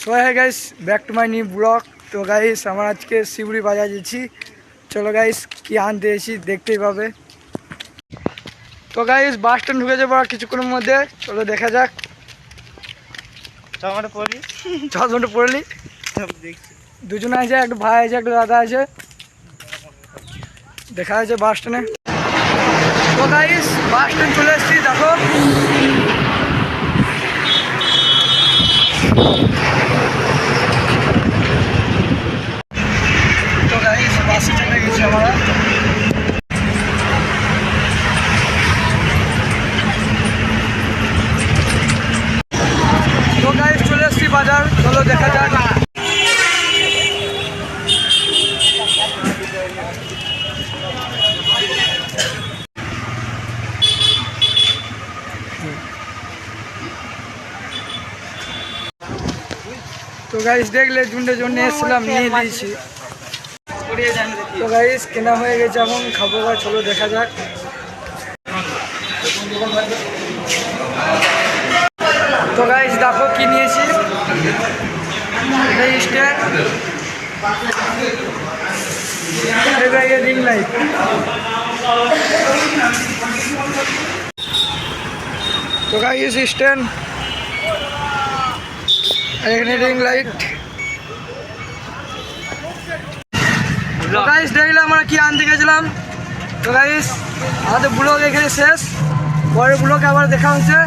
So hi guys back to my new blog. तो guys আমরা আজকে শিবুড়ি বাজার যাচ্ছি। চলো গাইস কি আনতে এসেছি দেখতেই পাবে। তো গাইস বাস স্ট্যান্ড ঢুকে যাবো আর কিছুক্ষণের মধ্যে। চলো দেখা যাক। চশমাটা পড়লি দুজন আছে, একটা ভাই আছে, একটা দাদা আছে, দেখা আছে বাস স্ট্যান্ডে। তো গাইস বাস স্ট্যান্ড চলে এসেছি দেখো। तो गाइस बस चले गए हमारा। तो गाइस चले एसছি बाजार, चलो देखा जाक। तो गाइस देख ले जुंडे जुंडे एसছিলাম নিয়ে নিয়েছি। তো গাইস কেনা হয়ে গেছে, এখন খাবো বা চলো দেখা যাক। তো গাইস দেখো কি নিয়েছি, এটা স্ট্যান্ড, এটা রিং লাইট। তো গাইস স্ট্যান্ড, এখানে রিং লাইট। তো গাইস দেখলাম আমরা কি আনতে গেছিলাম। তো গাইস আমাদের ব্লগ এখানে শেষ, পরের ব্লগে আবার দেখা হচ্ছে।